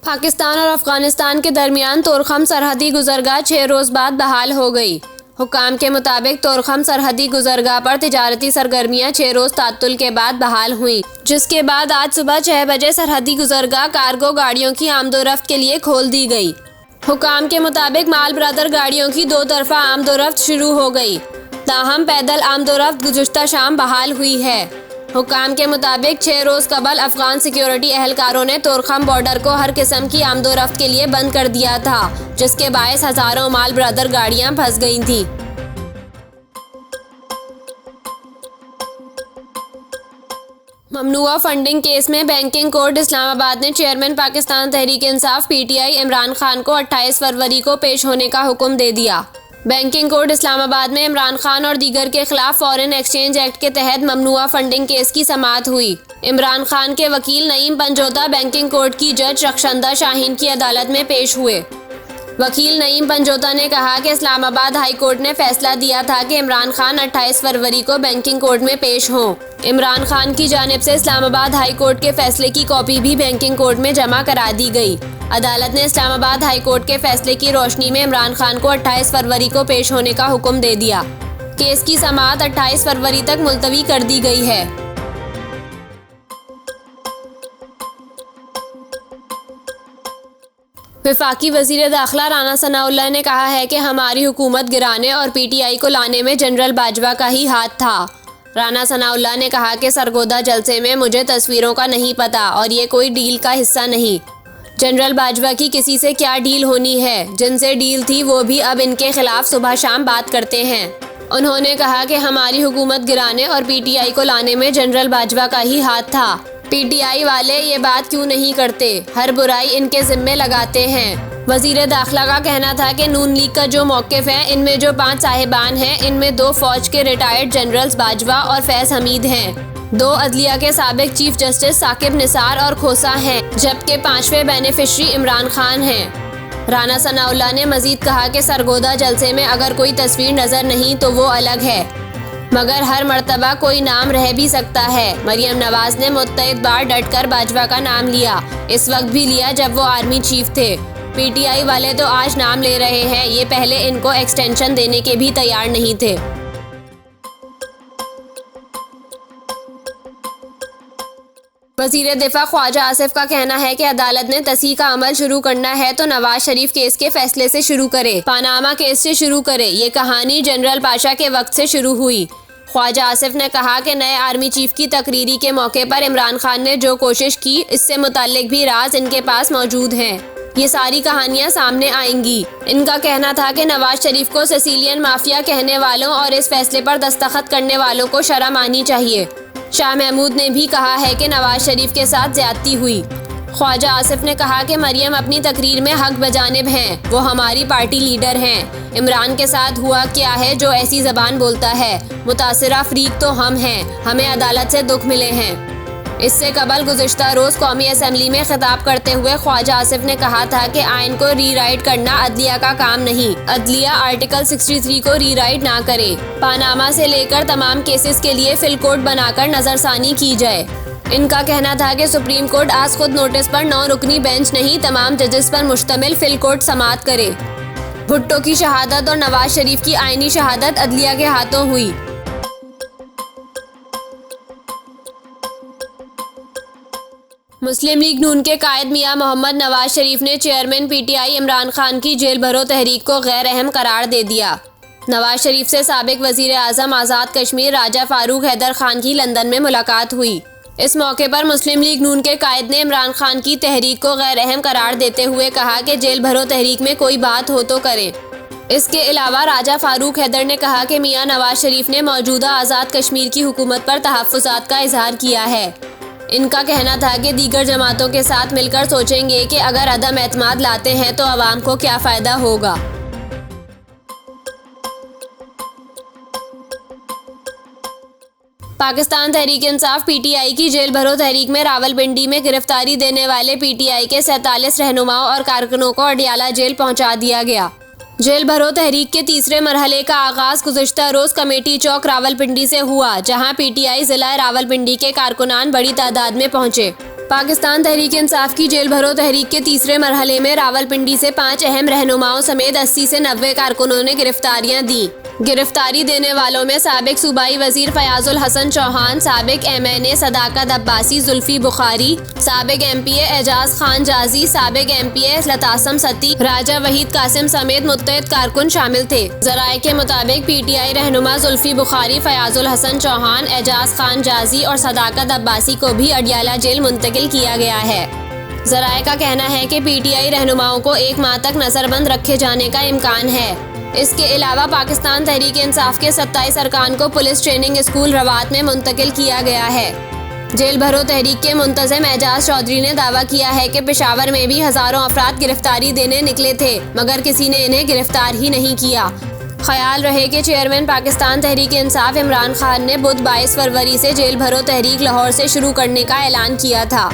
पाकिस्तान और अफगानिस्तान के दरमियान तोरखम सरहदी गुजरगाह 6 रोज़ बाद बहाल हो गई। हुक्काम के मुताबिक तोरखम सरहदी गुजरगाह पर तिजारती सरगर्मियां 6 रोज़ तात्तुल के बाद बहाल हुई, जिसके बाद आज सुबह 6 बजे सरहदी गुजरगाह कार्गो गाड़ियों की आमदोरफ्त के लिए खोल दी गई। हुक्काम के मुताबिक माल ब्रदर गाड़ियों की 2 तरफा आमदोरफ्त शुरू हो गई, ताहम पैदल आमदोरफ्त गुज़श्ता शाम बहाल हुई है। हुक्काम के मुताबिक 6 रोज़ कबल अफगान सिक्योरिटी एहलकारों ने तोरखम बॉर्डर को हर किस्म की आमदोरफ्त के लिए बंद कर दिया था, जिसके बायस हज़ारों माल ब्रदर गाड़ियां फंस गई थीं। ममनुआ फंडिंग केस में बैंकिंग कोर्ट इस्लामाबाद ने चेयरमैन पाकिस्तान तहरीक इंसाफ PTI इमरान खान को 28 फरवरी को पेश होने का हुक्म दे दिया। बैंकिंग कोर्ट इस्लामाबाद में इमरान खान और दीगर के खिलाफ फॉरेन एक्सचेंज एक्ट के तहत ममनुआ फंडिंग केस की समाअत हुई। इमरान खान के वकील नईम पंजोता बैंकिंग कोर्ट की जज रखशंदा शाहीन की अदालत में पेश हुए। वकील नईम पंजोता ने कहा कि इस्लामाबाद हाई कोर्ट ने फैसला दिया था कि इमरान खान 28 फरवरी को बैंकिंग कोर्ट में पेश हों। इमरान खान की जानिब से इस्लामाबाद हाई कोर्ट के फैसले की कॉपी भी बैंकिंग कोर्ट में जमा करा दी गई। अदालत ने इस्लामाबाद हाई कोर्ट के फैसले की रोशनी में इमरान खान को 28 फरवरी को पेश होने का हुक्म दे दिया। केस की समाअत 28 फरवरी तक मुलतवी कर दी गई है। वफाकी वज़ीर दाखिला राना सनाउल्लाह ने कहा है कि हमारी हुकूमत गिराने और PTI को लाने में जनरल बाजवा का ही हाथ था। राना सनाउल्लाह ने कहा कि सरगोदा जलसे में मुझे तस्वीरों का नहीं पता और ये कोई डील का हिस्सा नहीं। जनरल बाजवा की किसी से क्या डील होनी है, जिनसे डील थी वो भी अब इनके खिलाफ सुबह शाम बात करते हैं। उन्होंने कहा कि हमारी हुकूमत गिराने और PTI को लाने में जनरल बाजवा का ही हाथ था। PTI वाले ये बात क्यों नहीं करते, हर बुराई इनके जिम्मे लगाते हैं। वज़ीर दाखिला का कहना था कि नून लीग का जो मौक़िफ़ है, इनमें जो 5 साहिबान हैं, इनमें 2 फ़ौज के रिटायर्ड जनरल्स बाजवा और फैज़ हमीद हैं, 2 अदलिया के साबिक चीफ जस्टिस साकिब निसार और खोसा हैं, जबकि 5वें बेनिफिशरी इमरान खान हैं। राना सनाउल्लाह ने मज़ीद कहा कि सरगोदा जलसे में अगर कोई तस्वीर नज़र नहीं तो वो अलग है, मगर हर मर्तबा कोई नाम रह भी सकता है। मरियम नवाज ने मुत्तहिद बार डटकर बाजवा का नाम लिया, इस वक्त भी लिया जब वो आर्मी चीफ थे। PTI वाले तो आज नाम ले रहे हैं, ये पहले इनको एक्सटेंशन देने के भी तैयार नहीं थे। वज़ीर दिफा ख्वाजा आसिफ का कहना है कि अदालत ने तसीह का अमल शुरू करना है तो नवाज शरीफ केस के फैसले से शुरू करे, पानामा केस से शुरू करे। ये कहानी जनरल पाशा के वक्त से शुरू हुई। ख्वाजा आसिफ ने कहा कि नए आर्मी चीफ की तकरीरी के मौके पर इमरान खान ने जो कोशिश की, इससे मुताल्लिक भी राज इनके पास मौजूद हैं। ये सारी कहानियां सामने आएंगी। इनका कहना था कि नवाज शरीफ को सिसिलियन माफिया कहने वालों और इस फैसले पर दस्तखत करने वालों को शर्म आनी चाहिए। शाह महमूद ने भी कहा है कि नवाज शरीफ के साथ ज्यादती हुई। ख्वाजा आसिफ ने कहा कि मरियम अपनी तकरीर में हक बजानिब हैं, वो हमारी पार्टी लीडर हैं। इमरान के साथ हुआ क्या है जो ऐसी ज़बान बोलता है, मुतासिरा फरीक तो हम हैं, हमें अदालत से दुख मिले हैं। इससे कबल गुज़िश्ता रोज़ कौमी असम्बली में खिताब करते हुए ख्वाजा आसिफ ने कहा था कि आइन को रीराइट करना अदलिया का काम नहीं, अदलिया आर्टिकल 63 को रीराइट ना करे। पानामा से लेकर तमाम केसेस के लिए फिल कोड बनाकर नज़रसानी की जाए। इनका कहना था कि सुप्रीम कोर्ट आज खुद नोटिस पर 9 रुकनी बेंच नहीं, तमाम जजेस पर मुश्तमिल फिल कोर्ट समाअत करे। भुट्टो की शहादत और नवाज शरीफ की आइनी शहादत अदलिया के हाथों हुई। मुस्लिम लीग नून के कायद मियां मोहम्मद नवाज शरीफ ने चेयरमैन PTI इमरान खान की जेल भरो तहरीक को गैर अहम करार दे दिया। नवाज शरीफ से साबिक वज़ीर आज़म आज़ाद कश्मीर राजा फारूक हैदर खान की लंदन में मुलाकात हुई। इस मौके पर मुस्लिम लीग नून के कायद ने इमरान खान की तहरीक को गैर अहम करार देते हुए कहा कि जेल भरो तहरीक में कोई बात हो तो करें। इसके अलावा राजा फारूक हैदर ने कहा कि मियां नवाज शरीफ ने मौजूदा आज़ाद कश्मीर की हुकूमत पर तहफ़्फ़ुज़ात का इजहार किया है। इनका कहना था कि दीगर जमातों के साथ मिलकर सोचेंगे कि अगर अदम एतमाद लाते हैं तो आवाम को क्या फ़ायदा होगा। पाकिस्तान तहरीक इंसाफ PTI की जेल भरो तहरीक में रावलपिंडी में गिरफ्तारी देने वाले PTI के 47 रहनुमाओं और कारकुनों को अडियाला जेल पहुंचा दिया गया। जेल भरो तहरीक के तीसरे मरहले का आगाज गुज़िश्ता रोज़ कमेटी चौक रावलपिंडी से हुआ, जहां PTI ज़िला रावलपिंडी के कारकुनान बड़ी तादाद में पहुंचे। पाकिस्तान तहरीक इंसाफ की जेल भरो तहरीक के तीसरे मरहले में रावलपिंडी से 5 अहम रहनुमाओं समेत 80 से 90 कारकुनों ने गिरफ्तारियां दी। गिरफ्तारी देने वालों में साबिक सूबाई वजीर फयाजुल हसन चौहान, साबिक MNA सदाकत अब्बासी, जुल्फी बुखारी, साबिक MPA एजाज खान जाजी, साबिक MPA लतासम सती, राजा वहीद कासिम समेत मुत्तहिद कारकुन शामिल थे। जराये के मुताबिक PTI रहनुमा जुल्फी बुखारी, फयाजुल हसन चौहान, एजाज खान जाजी और सदाकत अब्बासी को भी अडियाला जेल मुंतकिल किया गया है। जराये का कहना है कि PTI रहनुमाओं को 1 माह तक नजरबंद रखे जाने का इम्कान है। इसके अलावा पाकिस्तान तहरीक इंसाफ के 27 अरकान को पुलिस ट्रेनिंग स्कूल रवात में मुंतकिल किया गया है। जेल भरो तहरीक के मुंतज़िम एजाज चौधरी ने दावा किया है कि पेशावर में भी हजारों अफराद गिरफ्तारी देने निकले थे, मगर किसी ने इन्हें गिरफ्तार ही नहीं किया। ख्याल रहे कि चेयरमैन पाकिस्तान तहरीक इंसाफ इमरान खान ने बुध 22 फरवरी से जेल भरो तहरीक लाहौर से शुरू करने का ऐलान किया था।